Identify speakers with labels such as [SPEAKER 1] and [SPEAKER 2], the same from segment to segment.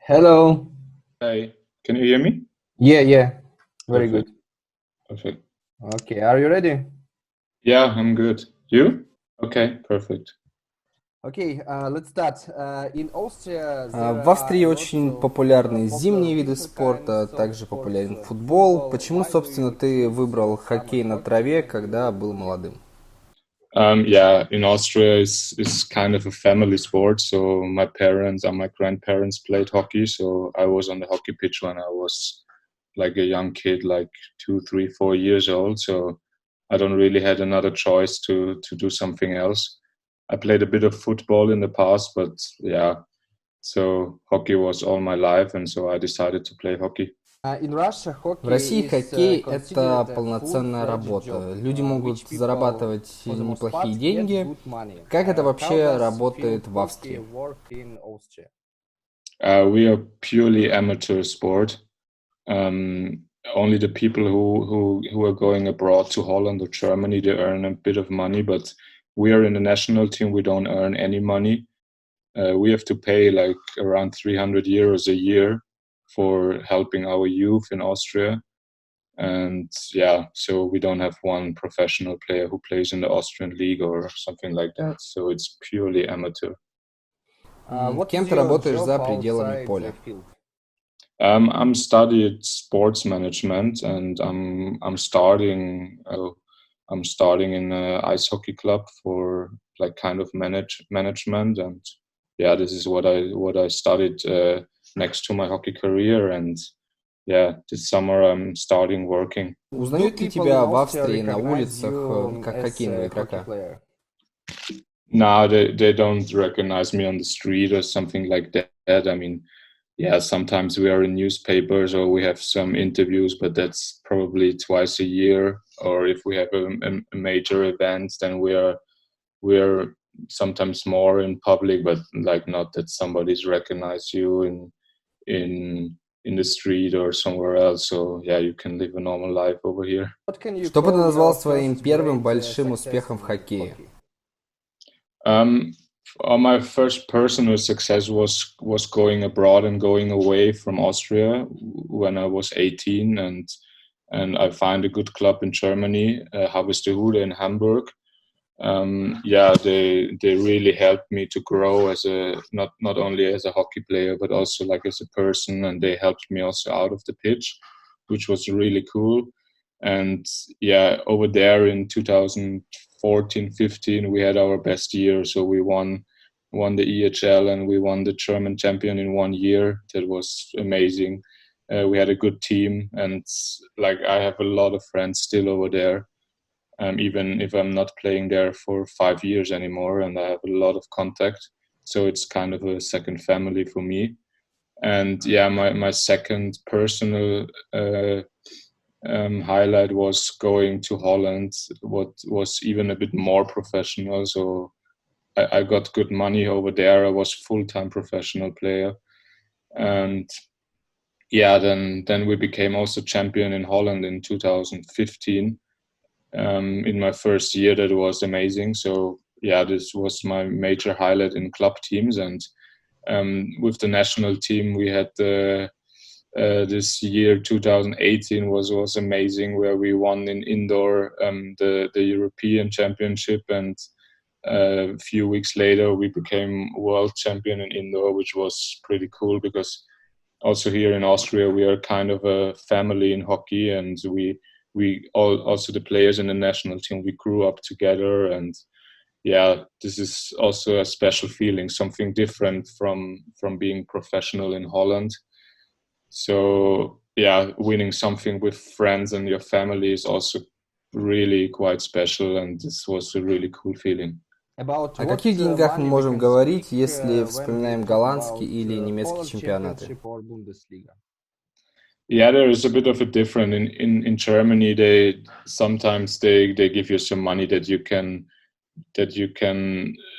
[SPEAKER 1] Hello.
[SPEAKER 2] Hi, can you hear me?
[SPEAKER 1] Yeah. Very
[SPEAKER 2] Perfect.
[SPEAKER 1] good.
[SPEAKER 2] Perfect.
[SPEAKER 1] Okay, are you ready?
[SPEAKER 2] Yeah, I'm good. You? Okay, perfect.
[SPEAKER 1] Okay, let's start. In Austria,
[SPEAKER 3] В Австрии очень популярны зимние виды спорта, также популярен футбол. Почему, собственно, ты выбрал хоккей на траве, когда был молодым?
[SPEAKER 2] Yeah, in Austria, it's kind of a family sport. So my parents and my grandparents played hockey. So I was on the hockey pitch when I was like a young kid, like 2, 3, 4 years old. So I don't really had another choice to do something else. I played a bit of football in the past, but yeah, so hockey was all my life, and so I decided to play hockey.
[SPEAKER 3] В России хоккей – это полноценная работа. Люди могут зарабатывать неплохие деньги. Как это вообще работает в Австрии?
[SPEAKER 2] We are purely amateur sport. Only the people who are going abroad to Holland or Germany, they earn a bit of money, but we are in the national team. We don't earn any money. We have to pay like around 300 euros a year for helping our youth in Austria. And yeah, so we don't have one professional player who plays in the Austrian league or something like that. So it's purely amateur.
[SPEAKER 3] Кем ты работаешь за пределами поля?
[SPEAKER 2] I'm studied sports management, and I'm starting in an ice hockey club for like kind of management, and yeah, this is what I studied next to my hockey career, and yeah, this summer I'm starting working.
[SPEAKER 3] Узнают ли тебя в Австрии на улицах как хоккейного игрока?
[SPEAKER 2] No, they don't recognize me on the street or something like that. I mean, yeah, sometimes we are in newspapers or we have some interviews, but that's probably twice a year. Or if we have a major event, then we're sometimes more in public, but like not that somebody's recognize you in the street or somewhere else. So yeah, you can live a normal life over here.
[SPEAKER 3] Что бы ты назвал своим первым большим успехом в хоккее?
[SPEAKER 2] My first personal success was going abroad and going away from Austria when I was 18, and I found a good club in Germany, Harvesтэхудэра in Hamburg. Yeah, they really helped me to grow as a not only as a hockey player but also like as a person, and they helped me also out of the pitch, which was really cool. And yeah, over there in 2014-15 we had our best year, so we won the EHL and we won the German champion in 1 year. That was amazing. We had a good team, and like I have a lot of friends still over there, even if I'm not playing there for 5 years anymore, and I have a lot of contact, so it's kind of a second family for me. And yeah, my second personal highlight was going to Holland, what was even a bit more professional. So I got good money over there. I was full-time professional player, and yeah, then we became also champion in Holland in 2015. In my first year, that was amazing. So yeah, this was my major highlight in club teams, and with the national team we had this year 2018 was amazing, where we won in indoor the European Championship, and a few weeks later we became world champion in indoor, which was pretty cool because also here in Austria we are kind of a family in hockey, and we all, also the players in the national team, we grew up together. And yeah, this is also a special feeling, something different from being professional in Holland. So yeah, winning something with friends and your family is also really quite special, and this was a really cool feeling.
[SPEAKER 3] О каких деньгах мы можем говорить, если вспоминаем голландские или немецкие чемпионаты?
[SPEAKER 2] Yeah, there is a bit of a difference. In Germany, they sometimes they give you some money that you can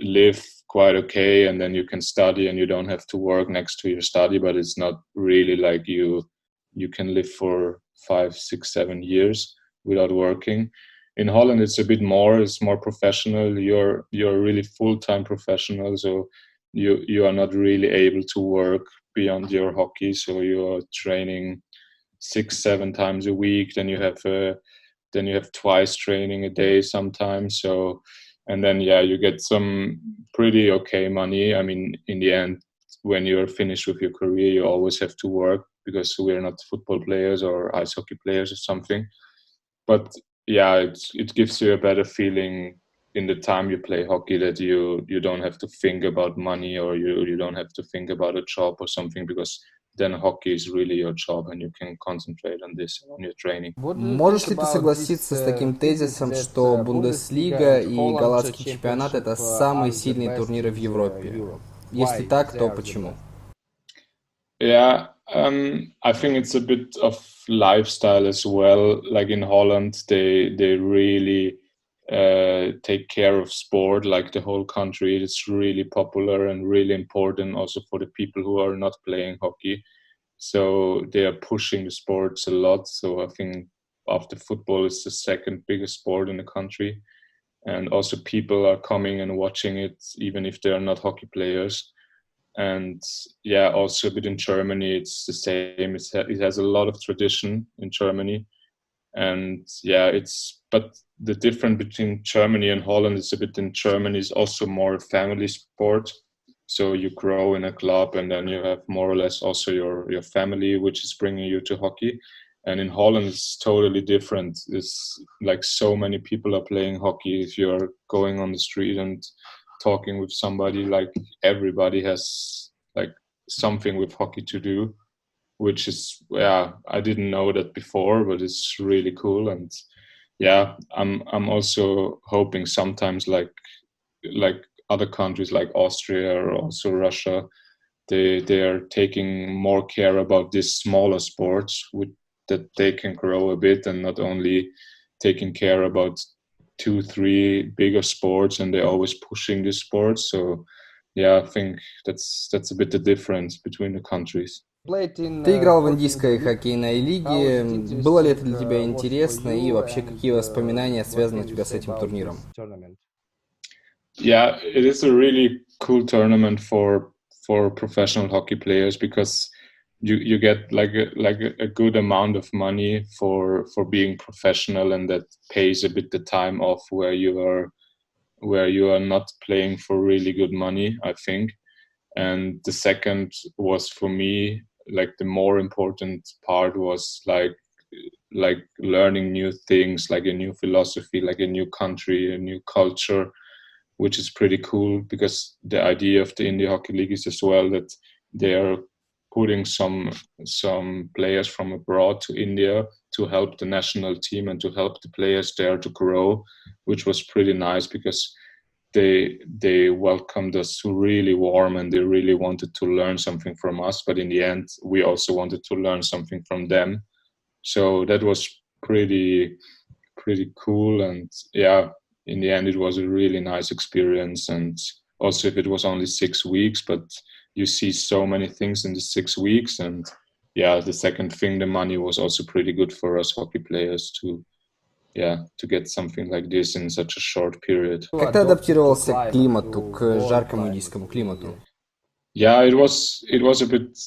[SPEAKER 2] live quite okay, and then you can study and you don't have to work next to your study. But it's not really like you can live for 5, 6, 7 years without working. In Holland, it's a bit more. It's more professional. You're really full-time professional, so you are not really able to work beyond your hockey. So you're training 6-7 times a week. Then you have twice training a day sometimes. So, and then you get some pretty okay money. I mean, in the end, when you're finished with your career, you always have to work because we're not football players or ice hockey players or something. But it gives you a better feeling in the time you play hockey that you don't have to think about money, or you don't have to think about a job or something, because then hockey is really your job and you can concentrate on this, on your training.
[SPEAKER 3] Можешь ли ты согласиться с таким тезисом, что Бундеслига и голландский чемпионат — это самые сильные турниры в Европе? Если так, то почему?
[SPEAKER 2] Yeah, I think it's a bit of lifestyle as well. Like in Holland, they really take care of sport, like the whole country. It's really popular and really important also for the people who are not playing hockey. So they are pushing the sports a lot. So I think after football, it's the second biggest sport in the country. And also people are coming and watching it, even if they are not hockey players. And also a bit in Germany, it's the same. It has a lot of tradition in Germany. And but the difference between Germany and Holland is a bit in Germany is also more a family sport. So you grow in a club and then you have more or less also your family, which is bringing you to hockey. And in Holland, it's totally different. It's like so many people are playing hockey. If you're going on the street and talking with somebody, like everybody has like something with hockey to do, which is, I didn't know that before, but it's really cool. And I'm also hoping sometimes like other countries like Austria or also Russia, they are taking more care about these smaller sports that they can grow a bit, and not only taking care about 2-3 bigger sports, and they're always pushing these sports. So I think that's a bit the difference between the countries.
[SPEAKER 3] Ты играл в индийской хоккейной лиге. Было ли это для тебя интересно, и вообще какие воспоминания связаны у тебя с этим турниром?
[SPEAKER 2] Yeah, it is a really cool tournament for professional hockey players, because you get like a good amount of money for being professional, and that pays a bit the time off where you are not playing for really good money, I think. And the second was, for me, like the more important part was like learning new things, like a new philosophy, like a new country, a new culture, which is pretty cool, because the idea of the India Hockey League is as well that they are putting some players from abroad to India to help the national team and to help the players there to grow, which was pretty nice, because they welcomed us really warm, and they really wanted to learn something from us. But in the end, we also wanted to learn something from them. So that was pretty cool. And in the end, it was a really nice experience. And also, if it was only 6 weeks, but you see so many things in the 6 weeks. And the second thing, the money was also pretty good for us hockey players to get something like this in such a short period.
[SPEAKER 3] Как ты адаптировался к климату, к жаркому индийскому климату?
[SPEAKER 2] Yeah, it was a bit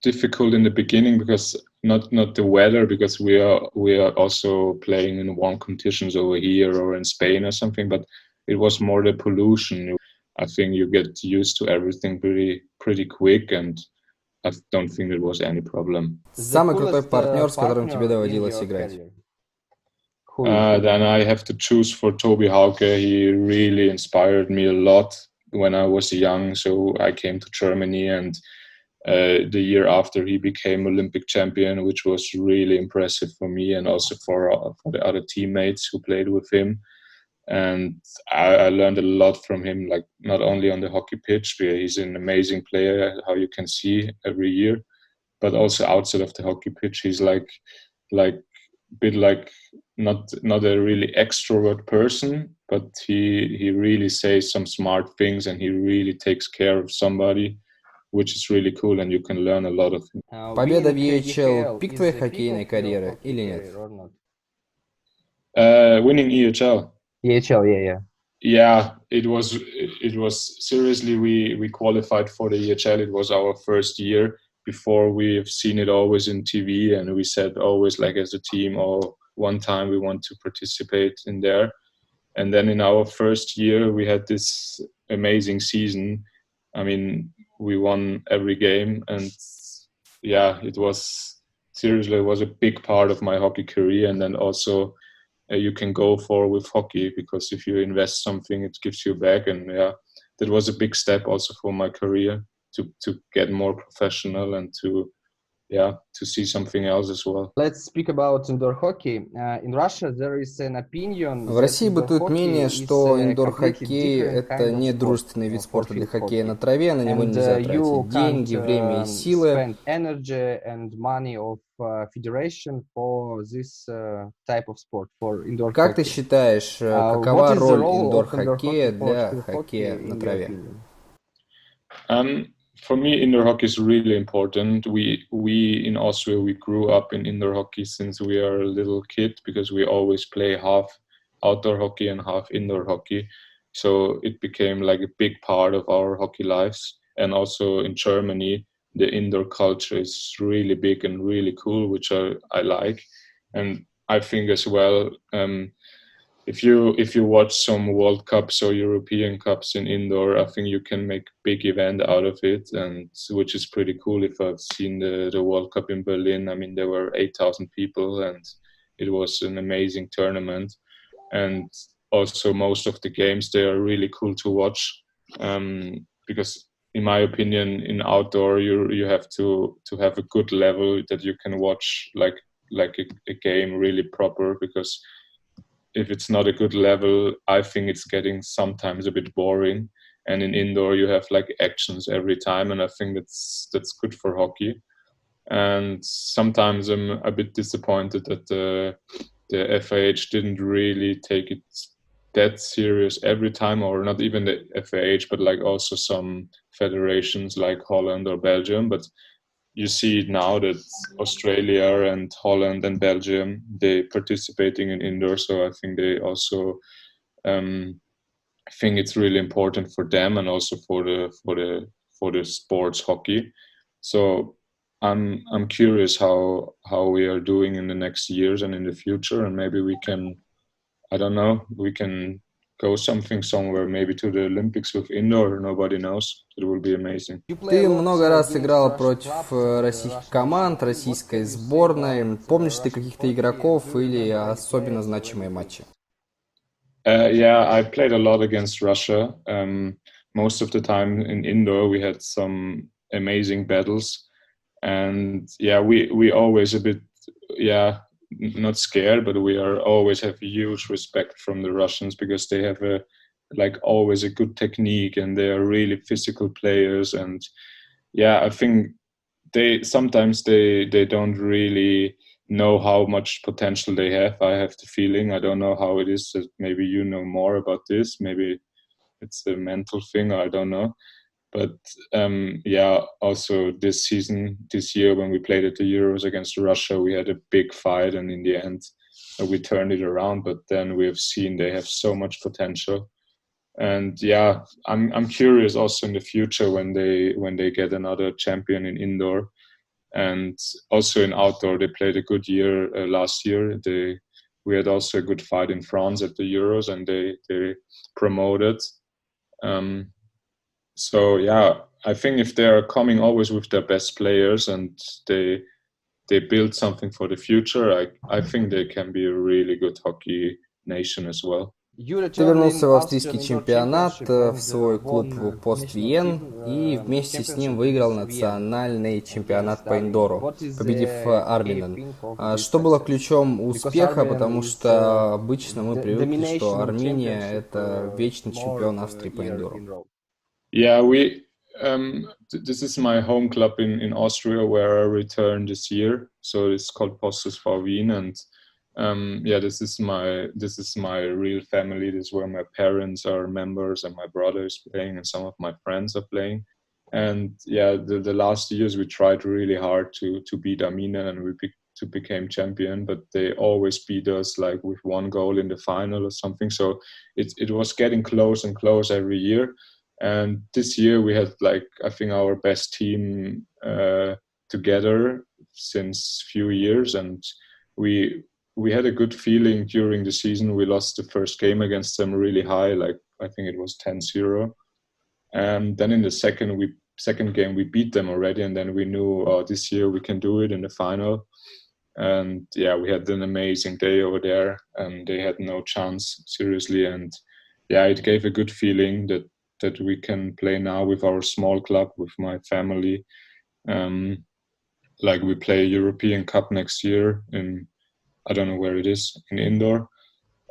[SPEAKER 2] difficult in the beginning, because not the weather, because we are also playing in warm conditions over here or in Spain or something, but it was more the pollution. I think you get used to everything pretty quick, and I don't think there was any problem.
[SPEAKER 3] Самый крутой партнер, с которым тебе доводилось играть?
[SPEAKER 2] Then I have to choose for Toby Hauke. He really inspired me a lot when I was young. So I came to Germany, and the year after he became Olympic champion, which was really impressive for me and also for the other teammates who played with him. And I learned a lot from him, like not only on the hockey pitch, because he's an amazing player, how you can see every year, but also outside of the hockey pitch. He's like bit like not a really extrovert person, but he really says some smart things, and he really takes care of somebody, which is really cool, and you can learn a lot of him.
[SPEAKER 3] Победа в EHL — пик твоей хоккейной карьеры или нет?
[SPEAKER 2] Winning EHL.
[SPEAKER 1] EHL, yeah.
[SPEAKER 2] yeah, it was seriously, we qualified for the EHL. It was our first year. Before, we've seen it always in TV, and we said always, like, as a team, oh, one time we want to participate in there. And then in our first year, we had this amazing season. I mean, we won every game, and yeah, it was a big part of my hockey career. And then also, you can go for with hockey, because if you invest something, it gives you back. And yeah, that was a big step also for my career to get more professional and to see something else as well.
[SPEAKER 1] Let's speak about indoor hockey. In Russia there is an opinion.
[SPEAKER 3] В России бытует мнение, что индор-хоккей — это не дружественный вид спорта для хоккея на траве, на него нельзя тратить деньги, время и силы. Как ты считаешь, какова роль индор-хоккея для хоккея на траве?
[SPEAKER 2] For me, indoor hockey is really important. We in Austria, we grew up in indoor hockey since we are a little kid, because we always play half outdoor hockey and half indoor hockey. So it became like a big part of our hockey lives. And also in Germany, the indoor culture is really big and really cool, which I like. And I think as well, if you watch some World Cups or European Cups in indoor, I think you can make big event out of it, and which is pretty cool. If I've seen the World Cup in Berlin, I mean, there were 8,000 people, and it was an amazing tournament. And also most of the games, they are really cool to watch, because in my opinion, in outdoor, you have to have a good level that you can watch like a game really proper, because if it's not a good level, I think it's getting sometimes a bit boring. And in indoor, you have like actions every time, and I think that's good for hockey. And sometimes I'm a bit disappointed that the FIH didn't really take it that serious every time, or not even the FIH, but like also some federations like Holland or Belgium. But you see now that Australia and Holland and Belgium, they participating in indoor, so I think they also think it's really important for them, and also for the sports hockey. So I'm curious how we are doing in the next years and in the future, and maybe we can, I don't know, we can go somewhere, maybe to the Olympics with indoor. Nobody knows. It will be amazing.
[SPEAKER 3] Ты много раз играл против российских команд, российской сборной. Помнишь ты каких-то игроков или особенно значимые матчи?
[SPEAKER 2] Yeah, I played a lot against Russia. Most of the time in indoor, we had some amazing battles, and yeah, we always a bit, yeah, not scared, but we are always have a huge respect from the Russians, because they have always a good technique, and they are really physical players. And yeah, I think they sometimes they don't really know how much potential they have. I have the feeling, I don't know how it is, maybe you know more about this, maybe it's a mental thing, I don't know. But yeah, also this year when we played at the Euros against Russia, we had a big fight, and in the end we turned it around. But then we have seen they have so much potential, and yeah, I'm curious also in the future when they get another champion in indoor, and also in outdoor. They played a good year last year. We had also a good fight in France at the Euros, and they promoted. So yeah, I think if they are coming always with their best players, and they build something for the future, I think they can be a really good hockey nation as well.
[SPEAKER 3] Ты вернулся в австрийский чемпионат, в свой клуб Пост Виен, и вместе с ним выиграл национальный чемпионат по индору, победив Арминен. Что было ключом успеха, потому что обычно мы привыкли, что Армения — это вечный чемпион Австрии по индору.
[SPEAKER 2] Yeah, this is my home club in Austria, where I returned this year. So it's called Post SV Wien, and yeah, this is my real family. This is where my parents are members, and my brother is playing, and some of my friends are playing. And yeah, the last years we tried really hard to beat Armenia, and we to become champion, but they always beat us like with one goal in the final or something. So it was getting close and close every year. And this year we had like, I think, our best team together since few years, and we had a good feeling during the season. We lost the first game against them really high, like I think it was 10-0. And then in the second game we beat them already, and then we knew, oh, this year we can do it in the final. And yeah, we had an amazing day over there, and they had no chance, seriously. And yeah, it gave a good feeling that we can play now with our small club, with my family. Like we play European Cup next year in, I don't know where it is, in indoor.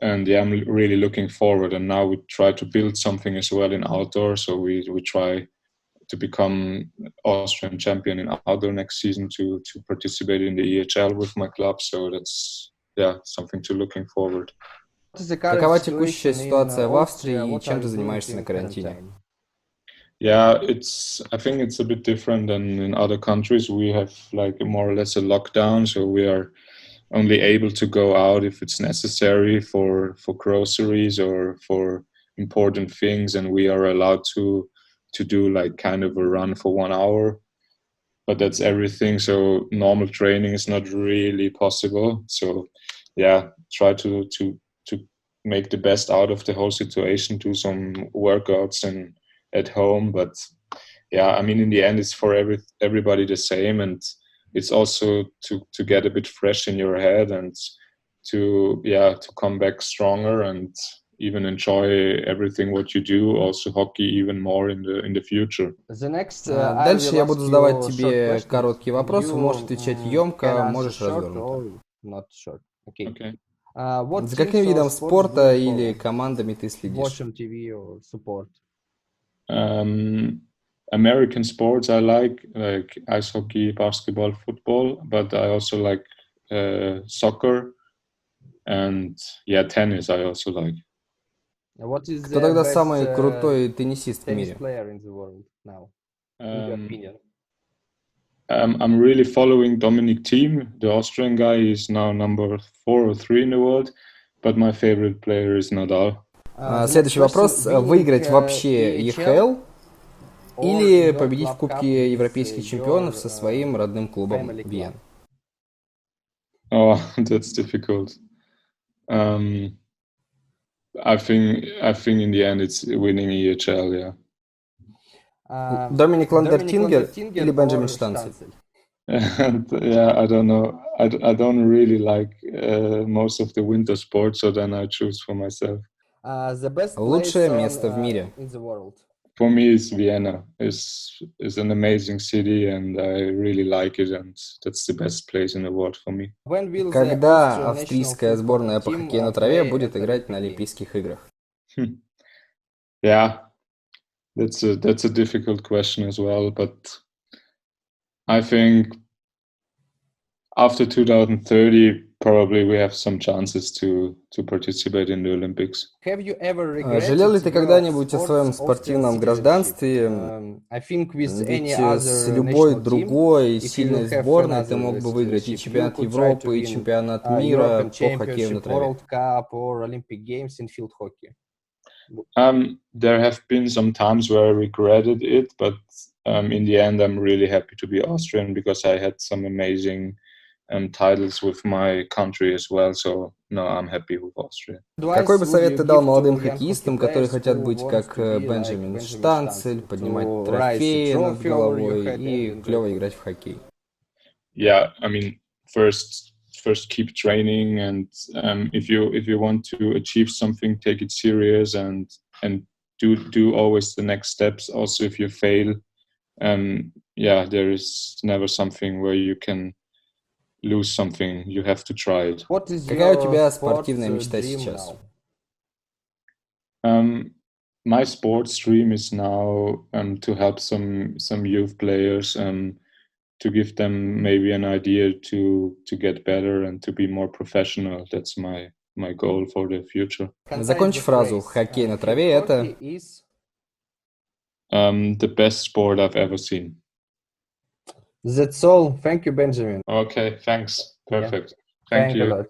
[SPEAKER 2] And yeah, I'm really looking forward. And now we try to build something as well in outdoor. So we try to become Austrian champion in outdoor next season to participate in the EHL with my club. So that's, yeah, something to looking forward.
[SPEAKER 3] Какова текущая ситуация в Австрии и чем ты занимаешься на карантине?
[SPEAKER 2] Yeah, I think it's a bit different than in other countries. We have like more or less a lockdown, so we are only able to go out if it's necessary for groceries or for important things, and we are allowed to do like kind of a run for 1 hour, but that's everything. So normal training is not really possible. So yeah, try to make the best out of the whole situation, do some workouts and at home. But yeah, I mean, in the end, it's for everybody the same, and it's also to get a bit fresh in your head and to come back stronger and even enjoy everything what you do, also hockey even more in the future.
[SPEAKER 3] Дальше я буду задавать тебе короткие вопросы, можешь отвечать емко, можешь развернуто.
[SPEAKER 2] Okay.
[SPEAKER 3] За каким видом спорта или командами ты следишь?
[SPEAKER 2] American sports I like ice hockey, basketball, football, but I also like soccer and yeah, tennis I also like.
[SPEAKER 3] Кто тогда самый крутой теннисист в мире?
[SPEAKER 2] I'm really following Dominic Thiem, the Austrian guy. He's now number 4 or 3 in the world, but my favorite player is Nadal.
[SPEAKER 3] Следующий вопрос. Выиграть вообще ЕХЛ или победить в Кубке Европейских чемпионов со своим родным клубом Вен?
[SPEAKER 2] Oh, that's difficult. I think in the end it's winning EHL, yeah.
[SPEAKER 3] Доминик Ландертингер или Бенджамин Штанцль?
[SPEAKER 2] Yeah, I don't know. I don't really like most of the winter sports, so then I choose for myself.
[SPEAKER 3] Лучшее место в мире?
[SPEAKER 2] For me, it's Vienna. It's an amazing city, and I really like it, and that's the best place in the world for me.
[SPEAKER 3] Когда австрийская сборная по хоккею на траве будет играть на Олимпийских играх?
[SPEAKER 2] Yeah, that's a difficult question as well, but I think after 2030, probably we have some chances to participate in the Olympics.
[SPEAKER 3] Жалел ли ты когда-нибудь о своем спортивном гражданстве? Ведь с любой другой сильной сборной ты мог бы выиграть и чемпионат Европы, и чемпионат мира по хоккею на траве.
[SPEAKER 2] There have been some times where I regretted it, but in the end, I'm really happy to be Austrian because I had some amazing titles with my country as well. So no, I'm happy with Austria.
[SPEAKER 3] Какой бы совет ты дал молодым хоккеистам, которые хотят быть как Бенни Штанцль, поднимать трофеи над головой и клево играть в хоккей?
[SPEAKER 2] Yeah, I mean, first keep training, and if you want to achieve something, take it serious and do always the next steps. Also, if you fail, there is never something where you can lose something. You have to try it.
[SPEAKER 3] Какая у тебя спортивная мечта сейчас?
[SPEAKER 2] My sports dream is now to help some youth players, to give them maybe an idea to get better and to be more professional. That's my goal for the future.
[SPEAKER 3] Закончи фразу. Хоккей на траве — это...
[SPEAKER 2] The best sport I've ever seen.
[SPEAKER 1] That's all. Thank you, Benjamin.
[SPEAKER 2] Okay, thanks. Perfect.
[SPEAKER 1] Thank
[SPEAKER 2] Thank
[SPEAKER 1] you a
[SPEAKER 2] you.
[SPEAKER 1] lot.